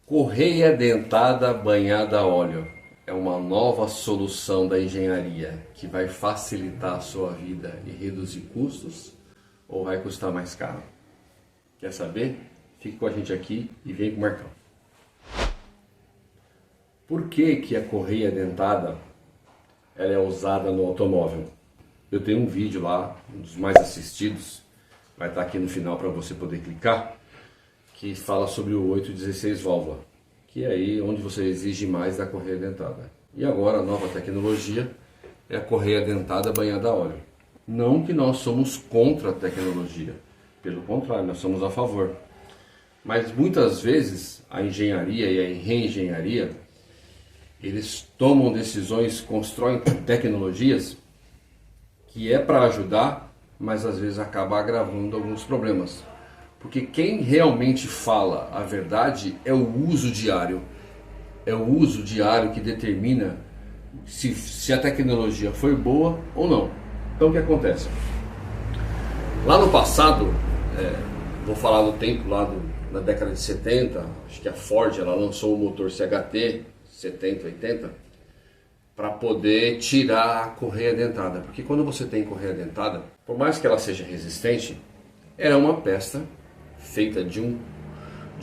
Correia dentada banhada a óleo é uma nova solução da engenharia que vai facilitar a sua vida e reduzir custos ou vai custar mais caro? Quer saber? Fique com a gente aqui e vem com o Marcão. Por que a correia dentada ela é usada no automóvel? Eu tenho um vídeo lá, um dos mais assistidos, vai estar aqui no final para você poder clicar, que fala sobre o 816 válvula, que é aí onde você exige mais da correia dentada. E agora a nova tecnologia é a correia dentada banhada a óleo. Não que nós somos contra a tecnologia, pelo contrário, nós somos a favor. Mas muitas vezes a engenharia e a reengenharia, eles tomam decisões, constroem tecnologias que é para ajudar, mas às vezes acaba agravando alguns problemas. Porque quem realmente fala a verdade é o uso diário. É o uso diário que determina se a tecnologia foi boa ou não. Então o que acontece? Lá no passado, vou falar do tempo lá na década de 70, acho que a Ford ela lançou o motor CHT 70, 80 para poder tirar a correia dentada. Porque quando você tem correia dentada, por mais que ela seja resistente, era uma peça feita de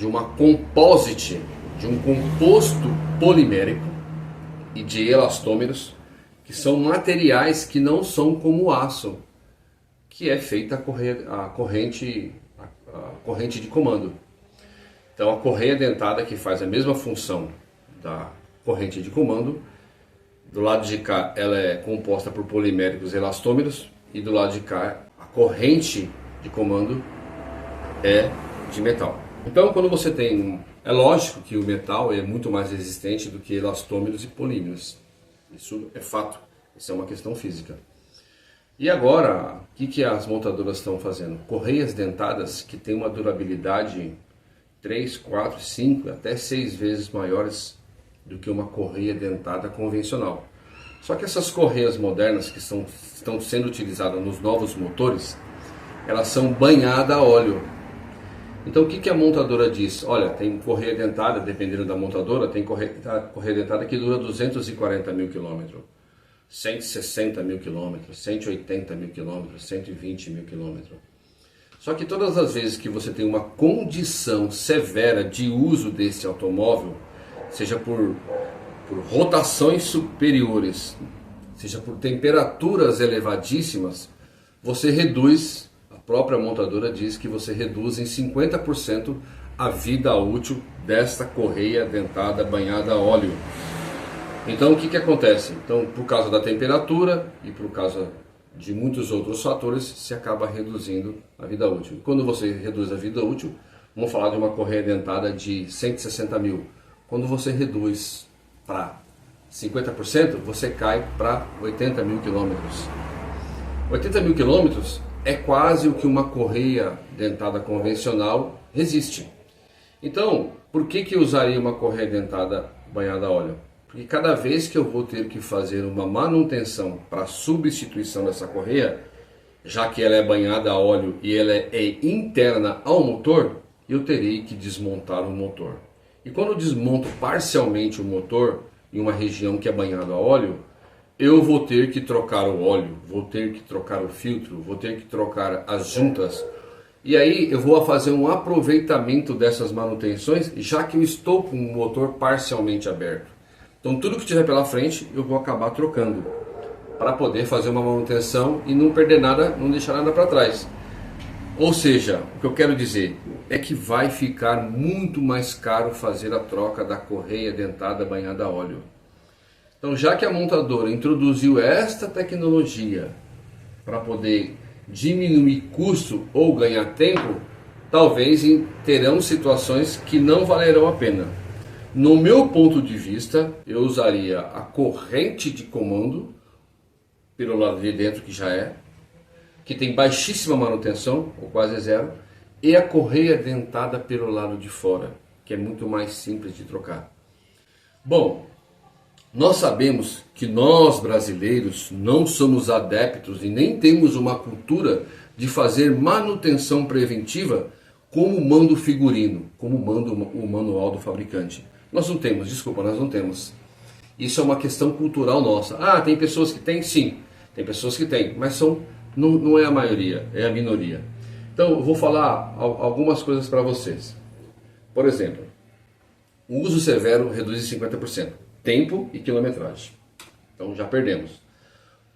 uma composite, de um composto polimérico e de elastômeros, que são materiais que não são como o aço, que é feita a corrente de comando. Então a correia dentada, que faz a mesma função da corrente de comando, do lado de cá ela é composta por poliméricos e elastômeros, e do lado de cá a corrente de comando é de metal. Então quando você tem, é lógico que o metal é muito mais resistente do que elastômeros e polímeros. Isso é fato, isso é uma questão física. E agora, o que as montadoras estão fazendo? Correias dentadas que têm uma durabilidade 3, 4, 5, até 6 vezes maiores do que uma correia dentada convencional. Só que essas correias modernas que estão sendo utilizadas nos novos motores, elas são banhadas a óleo. Então o que a montadora diz? Olha, tem correia dentada, dependendo da montadora, tem correia dentada que dura 240 mil quilômetros, 160 mil quilômetros, 180 mil quilômetros, 120 mil quilômetros. Só que todas as vezes que você tem uma condição severa de uso desse automóvel, seja por rotações superiores, seja por temperaturas elevadíssimas, você reduz, a própria montadora diz que você reduz em 50% a vida útil desta correia dentada banhada a óleo. Então o que acontece? Então, por causa da temperatura e por causa de muitos outros fatores, se acaba reduzindo a vida útil. Quando você reduz a vida útil, vamos falar de uma correia dentada de 160 mil. Quando você reduz para 50%, você cai para 80 mil quilômetros. 80 mil quilômetros é quase o que uma correia dentada convencional resiste. Então, por que eu usaria uma correia dentada banhada a óleo? Porque cada vez que eu vou ter que fazer uma manutenção para substituição dessa correia, já que ela é banhada a óleo e ela é interna ao motor, eu terei que desmontar o motor. E quando eu desmonto parcialmente o motor em uma região que é banhada a óleo, eu vou ter que trocar o óleo, vou ter que trocar o filtro, vou ter que trocar as juntas. E aí eu vou fazer um aproveitamento dessas manutenções, já que eu estou com o motor parcialmente aberto. Então tudo que tiver pela frente eu vou acabar trocando, para poder fazer uma manutenção e não perder nada, não deixar nada para trás. Ou seja, o que eu quero dizer é que vai ficar muito mais caro fazer a troca da correia dentada banhada a óleo. Então, já que a montadora introduziu esta tecnologia para poder diminuir custo ou ganhar tempo, talvez terão situações que não valerão a pena. No meu ponto de vista, eu usaria a corrente de comando pelo lado de dentro, que tem baixíssima manutenção, ou quase zero, e a correia dentada pelo lado de fora, que é muito mais simples de trocar. Bom, nós sabemos que nós brasileiros não somos adeptos e nem temos uma cultura de fazer manutenção preventiva como manda o figurino, como manda o manual do fabricante. Nós não temos, desculpa, nós não temos. Isso é uma questão cultural nossa. Ah, tem pessoas que têm? Sim, tem pessoas que têm, mas não é a maioria, é a minoria. Então eu vou falar algumas coisas para vocês. Por exemplo, o uso severo reduz em 50%, tempo e quilometragem. Então já perdemos.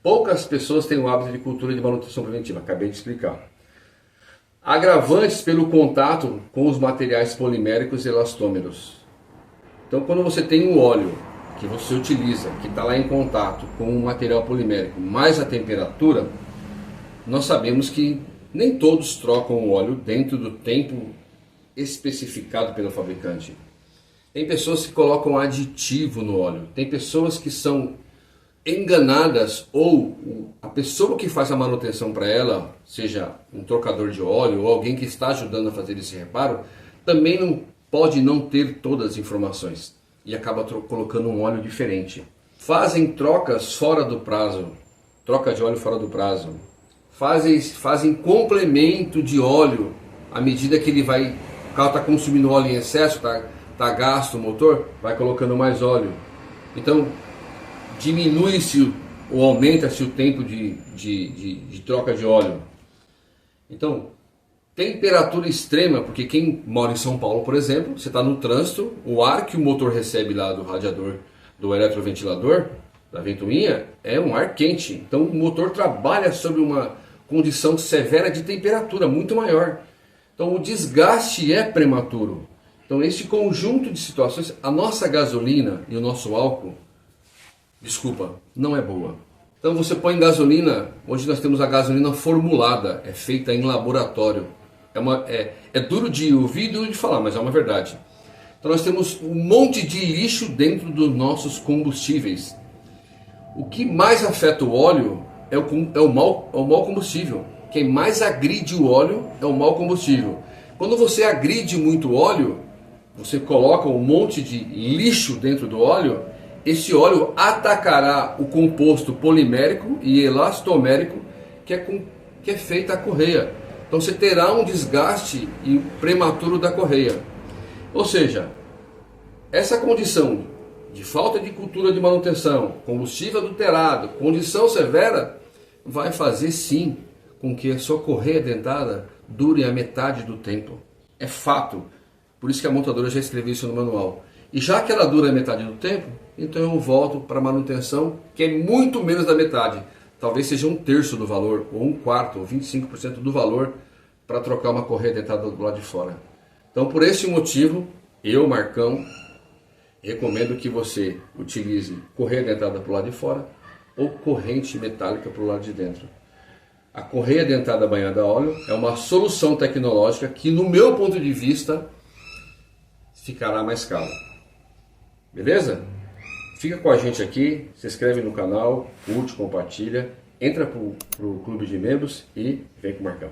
Poucas pessoas têm o hábito de cultura de manutenção preventiva, acabei de explicar. Agravantes pelo contato com os materiais poliméricos e elastômeros. Então quando você tem um óleo que você utiliza, que está lá em contato com um material polimérico, mais a temperatura, nós sabemos que nem todos trocam o óleo dentro do tempo especificado pelo fabricante. Tem pessoas que colocam aditivo no óleo, tem pessoas que são enganadas, ou a pessoa que faz a manutenção para ela, seja um trocador de óleo ou alguém que está ajudando a fazer esse reparo, também não pode não ter todas as informações e acaba colocando um óleo diferente. Fazem trocas fora do prazo, troca de óleo fora do prazo, fazem complemento de óleo à medida que o carro está consumindo óleo em excesso, está gasto o motor, vai colocando mais óleo. Então diminui-se ou aumenta-se o tempo de troca de óleo. Então, temperatura extrema, porque quem mora em São Paulo, por exemplo, você está no trânsito, o ar que o motor recebe lá do radiador, do eletroventilador, da ventoinha, é um ar quente. Então o motor trabalha sob uma condição severa de temperatura muito maior. Então o desgaste é prematuro. Então este conjunto de situações, a nossa gasolina e o nosso álcool, não é boa. Então você põe gasolina, hoje nós temos a gasolina formulada, é feita em laboratório. É duro de ouvir e duro de falar, mas é uma verdade. Então nós temos um monte de lixo dentro dos nossos combustíveis. O que mais afeta o óleo é o mau combustível. Quem mais agride o óleo é o mau combustível. Quando você agride muito óleo, você coloca um monte de lixo dentro do óleo, esse óleo atacará o composto polimérico e elastomérico que é feita a correia. Então você terá um desgaste prematuro da correia. Ou seja, essa condição de falta de cultura de manutenção, combustível adulterado, condição severa, vai fazer sim com que a sua correia dentada dure a metade do tempo. É fato. Por isso que a montadora já escreveu isso no manual. E já que ela dura a metade do tempo, então eu volto para a manutenção, que é muito menos da metade. Talvez seja um terço do valor, ou um quarto, ou 25% do valor para trocar uma correia dentada do lado de fora. Então por esse motivo, eu, Marcão, recomendo que você utilize correia dentada para o lado de fora ou corrente metálica para o lado de dentro. A correia dentada banhada a óleo é uma solução tecnológica que, no meu ponto de vista, ficará mais caro. Beleza? Fica com a gente aqui, se inscreve no canal, curte, compartilha, entra para o clube de membros e vem com o Marcão.